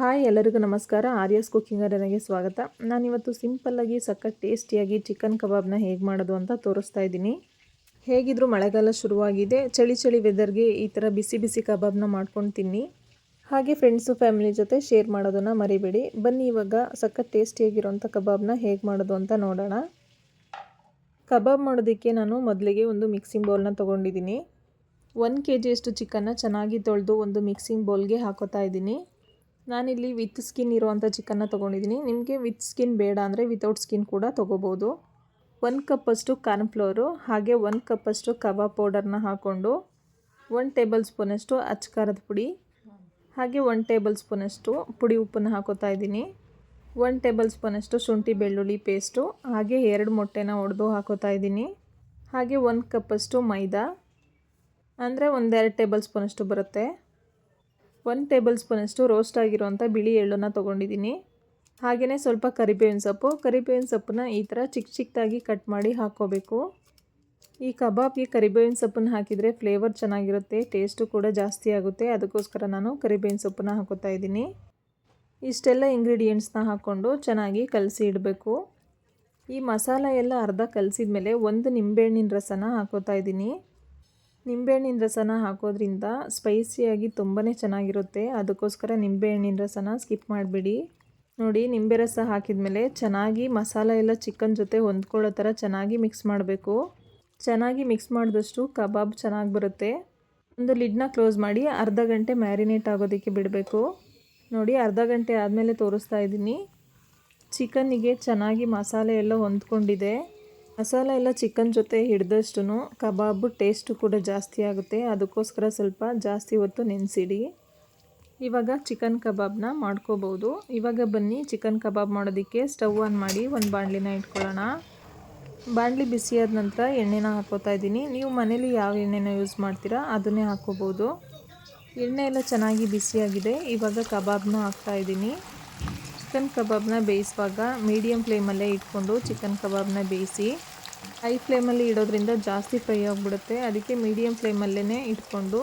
Hi ಎಲ್ಲರಿಗೂ ನಮಸ್ಕಾರ. Aryas cooking ಅರೇನಾಗೆ ಸ್ವಾಗತ. ನಾನಿವತ್ತು ಸಿಂಪಲ್ಲಾಗಿ ಸಖತ್ ಟೇಸ್ಟಿಯಾಗಿ ಚಿಕನ್ ಕಬಾಬ್ನ ಹೇಗೆ ಮಾಡೋದು ಅಂತ ತೋರಿಸ್ತಾ ಇದ್ದೀನಿ. ಹೇಗಿದ್ದರೂ ಮಳೆಗಾಲ ಶುರುವಾಗಿದೆ, ಚಳಿ ವೆದರ್ಗೆ ಈ ಥರ ಬಿಸಿ ಬಿಸಿ ಕಬಾಬ್ನ ಮಾಡ್ಕೊಂಡು ತಿನ್ನಿ. ಹಾಗೆ ಫ್ರೆಂಡ್ಸು ಫ್ಯಾಮಿಲಿ ಜೊತೆ ಶೇರ್ ಮಾಡೋದನ್ನು ಮರಿಬೇಡಿ. ಬನ್ನಿ ಇವಾಗ ಸಖತ್ ಟೇಸ್ಟಿಯಾಗಿರೋಂಥ ಕಬಾಬ್ನ ಹೇಗೆ ಮಾಡೋದು ಅಂತ ನೋಡೋಣ. ಕಬಾಬ್ ಮಾಡೋದಕ್ಕೆ ನಾನು ಮೊದಲಿಗೆ ಒಂದು ಮಿಕ್ಸಿಂಗ್ ಬೌಲ್ನ ತೊಗೊಂಡಿದ್ದೀನಿ. 1 kg ಅಷ್ಟು ಚಿಕನ್ನ ಚೆನ್ನಾಗಿ ತೊಳೆದು ಒಂದು ಮಿಕ್ಸಿಂಗ್ ಬೌಲ್ಗೆ ಹಾಕೋತಾ ಇದ್ದೀನಿ. ನಾನಿಲ್ಲಿ ವಿತ್ ಸ್ಕಿನ್ ಇರುವಂಥ ಚಿಕನ್ನ ತೊಗೊಂಡಿದ್ದೀನಿ. ನಿಮಗೆ ವಿತ್ ಸ್ಕಿನ್ ಬೇಡ ಅಂದರೆ ವಿತೌಟ್ ಸ್ಕಿನ್ ಕೂಡ ತೊಗೋಬೋದು. 1 ಕಪ್ಪಷ್ಟು ಕಾರ್ನ್ಫ್ಲೋರು, ಹಾಗೆ 1 ಕಪ್ಪಷ್ಟು ಕಬಾಬ್ ಪೌಡರ್ನ ಹಾಕ್ಕೊಂಡು 1 ಟೇಬಲ್ ಸ್ಪೂನಷ್ಟು ಅಚ್ಕಾರದ ಪುಡಿ, ಹಾಗೆ 1 ಟೇಬಲ್ ಸ್ಪೂನಷ್ಟು ಪುಡಿ ಉಪ್ಪನ್ನು ಹಾಕೋತಾ ಇದ್ದೀನಿ. 1 ಟೇಬಲ್ ಸ್ಪೂನಷ್ಟು ಶುಂಠಿ ಬೆಳ್ಳುಳ್ಳಿ ಪೇಸ್ಟು, ಹಾಗೆ 2 ಮೊಟ್ಟೆನ ಒಡೆದು ಹಾಕೋತಾ ಇದ್ದೀನಿ. ಹಾಗೆ 1 ಕಪ್ಪಷ್ಟು ಮೈದಾ, ಅಂದರೆ 1-2 ಟೇಬಲ್ ಸ್ಪೂನಷ್ಟು ಬರುತ್ತೆ. 1 ಟೇಬಲ್ ಸ್ಪೂನಷ್ಟು ರೋಸ್ಟ್ ಆಗಿರುವಂಥ ಬಿಳಿ ಎಳ್ಳನ್ನು ತೊಗೊಂಡಿದ್ದೀನಿ. ಹಾಗೆಯೇ ಸ್ವಲ್ಪ ಕರಿಬೇವಿನ ಸೊಪ್ಪನ್ನ ಈ ಥರ ಚಿಕ್ಕದಾಗಿ ಕಟ್ ಮಾಡಿ ಹಾಕ್ಕೋಬೇಕು. ಈ ಕಬಾಬ್ಗೆ ಕರಿಬೇವಿನ ಸೊಪ್ಪನ್ನು ಹಾಕಿದರೆ ಫ್ಲೇವರ್ ಚೆನ್ನಾಗಿರುತ್ತೆ, ಟೇಸ್ಟು ಕೂಡ ಜಾಸ್ತಿ ಆಗುತ್ತೆ. ಅದಕ್ಕೋಸ್ಕರ ನಾನು ಕರಿಬೇವಿನ ಸೊಪ್ಪನ್ನು ಹಾಕೋತಾ ಇದ್ದೀನಿ. ಇಷ್ಟೆಲ್ಲ ಇಂಗ್ರೀಡಿಯೆಂಟ್ಸ್ನ ಹಾಕ್ಕೊಂಡು ಚೆನ್ನಾಗಿ ಕಲಸಿ ಇಡಬೇಕು. ಈ ಮಸಾಲೆ ಎಲ್ಲ ಅರ್ಧ ಕಲಸಿದ ಮೇಲೆ 1 ನಿಂಬೆಹಣ್ಣಿನ ರಸನ ಹಾಕೋತಾ ಇದ್ದೀನಿ. ನಿಂಬೆಹಣ್ಣಿನ ರಸನ ಹಾಕೋದ್ರಿಂದ ಸ್ಪೈಸಿಯಾಗಿ ತುಂಬಾ ಚೆನ್ನಾಗಿರುತ್ತೆ. ಅದಕ್ಕೋಸ್ಕರ ನಿಂಬೆಹಣ್ಣಿನ ರಸನ ಸ್ಕಿಪ್ ಮಾಡಿಬಿಡಿ. ನೋಡಿ, ನಿಂಬೆ ರಸ ಹಾಕಿದ ಮೇಲೆ ಚೆನ್ನಾಗಿ ಮಸಾಲೆ ಎಲ್ಲ ಚಿಕನ್ ಜೊತೆ ಹೊಂದ್ಕೊಳ್ಳೋ ಥರ ಚೆನ್ನಾಗಿ ಮಿಕ್ಸ್ ಮಾಡಬೇಕು. ಚೆನ್ನಾಗಿ ಮಿಕ್ಸ್ ಮಾಡಿದಷ್ಟು ಕಬಾಬ್ ಚೆನ್ನಾಗಿ ಬರುತ್ತೆ. ಒಂದು ಲಿಡ್ನ ಕ್ಲೋಸ್ ಮಾಡಿ ಅರ್ಧ ಗಂಟೆ ಮ್ಯಾರಿನೇಟ್ ಆಗೋದಕ್ಕೆ ಬಿಡಬೇಕು. ನೋಡಿ, ಅರ್ಧ ಗಂಟೆ ಆದಮೇಲೆ ತೋರಿಸ್ತಾ ಇದ್ದೀನಿ. ಚಿಕನ್ನಿಗೆ ಚೆನ್ನಾಗಿ ಮಸಾಲೆ ಎಲ್ಲ ಹೊಂದ್ಕೊಂಡಿದೆ. ಮಸಾಲೆ ಎಲ್ಲ ಚಿಕನ್ ಜೊತೆ ಹಿಡಿದಷ್ಟು ಕಬಾಬು ಟೇಸ್ಟು ಕೂಡ ಜಾಸ್ತಿ ಆಗುತ್ತೆ. ಅದಕ್ಕೋಸ್ಕರ ಸ್ವಲ್ಪ ಜಾಸ್ತಿ ಹೊತ್ತು ನೆನೆಸಿಡಿ. ಇವಾಗ ಚಿಕನ್ ಕಬಾಬ್ನ ಮಾಡ್ಕೋಬೋದು. ಇವಾಗ ಬನ್ನಿ ಚಿಕನ್ ಕಬಾಬ್ ಮಾಡೋದಕ್ಕೆ ಸ್ಟವ್ ಆನ್ ಮಾಡಿ ಒಂದು ಬಾಣಲಿನ ಇಟ್ಕೊಳ್ಳೋಣ. ಬಾಣಲಿ ಬಿಸಿಯಾದ ನಂತರ ಎಣ್ಣೆನ ಹಾಕೋತಾ ಇದ್ದೀನಿ. ನೀವು ಮನೇಲಿ ಯಾವ ಎಣ್ಣೆನ ಯೂಸ್ ಮಾಡ್ತೀರಾ ಅದನ್ನೇ ಹಾಕ್ಕೋಬೋದು. ಎಣ್ಣೆ ಎಲ್ಲ ಚೆನ್ನಾಗಿ ಬಿಸಿಯಾಗಿದೆ. ಇವಾಗ ಕಬಾಬ್ನ ಹಾಕ್ತಾಯಿದ್ದೀನಿ. ಚಿಕನ್ ಕಬಾಬ್ನ ಬೇಯಿಸುವಾಗ ಮೀಡಿಯಮ್ ಫ್ಲೇಮಲ್ಲೇ ಇಟ್ಕೊಂಡು ಚಿಕನ್ ಕಬಾಬ್ನ ಬೇಯಿಸಿ. ಹೈ ಫ್ಲೇಮಲ್ಲಿ ಇಡೋದ್ರಿಂದ ಜಾಸ್ತಿ ಫ್ರೈ ಆಗಿಬಿಡುತ್ತೆ. ಅದಕ್ಕೆ ಮೀಡಿಯಮ್ ಫ್ಲೇಮಲ್ಲೇ ಇಟ್ಕೊಂಡು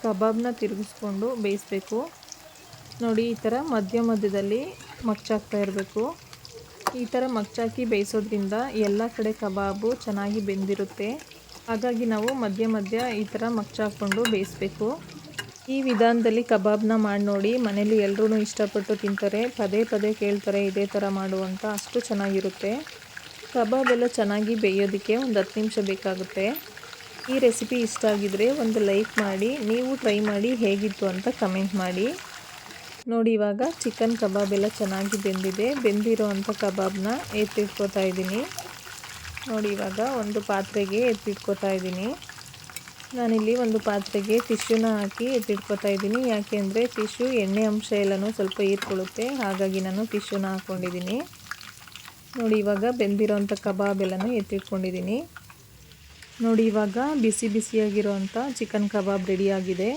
ಕಬಾಬ್ನ ತಿರುಗಿಸ್ಕೊಂಡು ಬೇಯಿಸಬೇಕು. ನೋಡಿ, ಈ ಥರ ಮಧ್ಯದಲ್ಲಿ ಮಗ್ಚಾಕ್ತಾ ಇರಬೇಕು. ಈ ಥರ ಮಗ್ಚಾಕಿ ಬೇಯಿಸೋದ್ರಿಂದ ಎಲ್ಲ ಕಡೆ ಕಬಾಬು ಚೆನ್ನಾಗಿ ಬೆಂದಿರುತ್ತೆ. ಹಾಗಾಗಿ ನಾವು ಮಧ್ಯ ಈ ಥರ ಮಗ್ಚಾಕ್ಕೊಂಡು ಬೇಯಿಸಬೇಕು. ಈ ವಿಧಾನದಲ್ಲಿ ಕಬಾಬ್ನ ಮಾಡಿ ನೋಡಿ, ಮನೇಲಿ ಎಲ್ಲರೂ ಇಷ್ಟಪಟ್ಟು ತಿಂತಾರೆ. ಪದೇ ಕೇಳ್ತಾರೆ ಇದೇ ಥರ ಮಾಡುವಂತ. ಅಷ್ಟು ಚೆನ್ನಾಗಿರುತ್ತೆ. ಕಬಾಬ್ ಎಲ್ಲ ಚೆನ್ನಾಗಿ ಬೇಯೋದಕ್ಕೆ ಒಂದು 10 ನಿಮಿಷ ಬೇಕಾಗುತ್ತೆ. ಈ ರೆಸಿಪಿ ಇಷ್ಟ ಆಗಿದರೆ ಒಂದು ಲೈಕ್ ಮಾಡಿ, ನೀವು ಟ್ರೈ ಮಾಡಿ ಹೇಗಿತ್ತು ಅಂತ ಕಮೆಂಟ್ ಮಾಡಿ. ನೋಡಿ, ಇವಾಗ ಚಿಕನ್ ಕಬಾಬ್ ಎಲ್ಲ ಚೆನ್ನಾಗಿ ಬೆಂದಿದೆ. ಬೆಂದಿರೋ ಅಂಥ ಕಬಾಬ್ನ ಎತ್ತಿಟ್ಕೋತಾ ಇದ್ದೀನಿ. ನೋಡಿ, ಇವಾಗ ಒಂದು ಪಾತ್ರೆಗೆ ಎತ್ತಿಟ್ಕೋತಾ ಇದ್ದೀನಿ. ನಾನಿಲ್ಲಿ ಒಂದು ಪಾತ್ರೆಗೆ ಟಿಶ್ಯೂನ ಹಾಕಿ ಎತ್ತಿಟ್ಕೋತಾ ಇದ್ದೀನಿ. ಯಾಕೆ ಅಂದರೆ ಟಿಶ್ಯೂ ಎಣ್ಣೆ ಅಂಶ ಎಲ್ಲನೂ ಸ್ವಲ್ಪ ಹೀರ್ಕೊಳ್ಳುತ್ತೆ. ಹಾಗಾಗಿ ನಾನು ಟಿಶ್ಯೂನ ಹಾಕ್ಕೊಂಡಿದ್ದೀನಿ. ನೋಡಿ, ಇವಾಗ ಬೆಂದಿರೋಂಥ ಕಬಾಬ್ ಎಲ್ಲನೂ ಎತ್ತಿಟ್ಕೊಂಡಿದ್ದೀನಿ. ನೋಡಿ, ಇವಾಗ ಬಿಸಿಯಾಗಿರೋಂಥ ಚಿಕನ್ ಕಬಾಬ್ ರೆಡಿಯಾಗಿದೆ.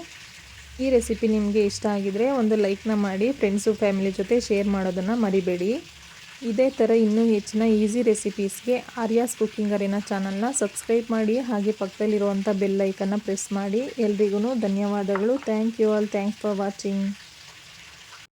ಈ ರೆಸಿಪಿ ನಿಮಗೆ ಇಷ್ಟ ಆಗಿದರೆ ಒಂದು ಲೈಕ್ನ ಮಾಡಿ, ಫ್ರೆಂಡ್ಸು ಫ್ಯಾಮಿಲಿ ಜೊತೆ ಶೇರ್ ಮಾಡೋದನ್ನು ಮರಿಬೇಡಿ. ಇದೇ ಥರ ಇನ್ನೂ ಹೆಚ್ಚಿನ ಈಸಿ ರೆಸಿಪೀಸ್ಗೆ ಆರ್ಯಾಸ್ ಕುಕಿಂಗ್ ಅರೇನಾ ಚಾನಲ್ನ ಸಬ್ಸ್ಕ್ರೈಬ್ ಮಾಡಿ, ಹಾಗೆ ಪಕ್ಕದಲ್ಲಿರುವಂಥ ಬೆಲ್ ಐಕನ್ನ ಪ್ರೆಸ್ ಮಾಡಿ. ಎಲ್ರಿಗೂ ಧನ್ಯವಾದಗಳು. Thank you all. Thanks for watching.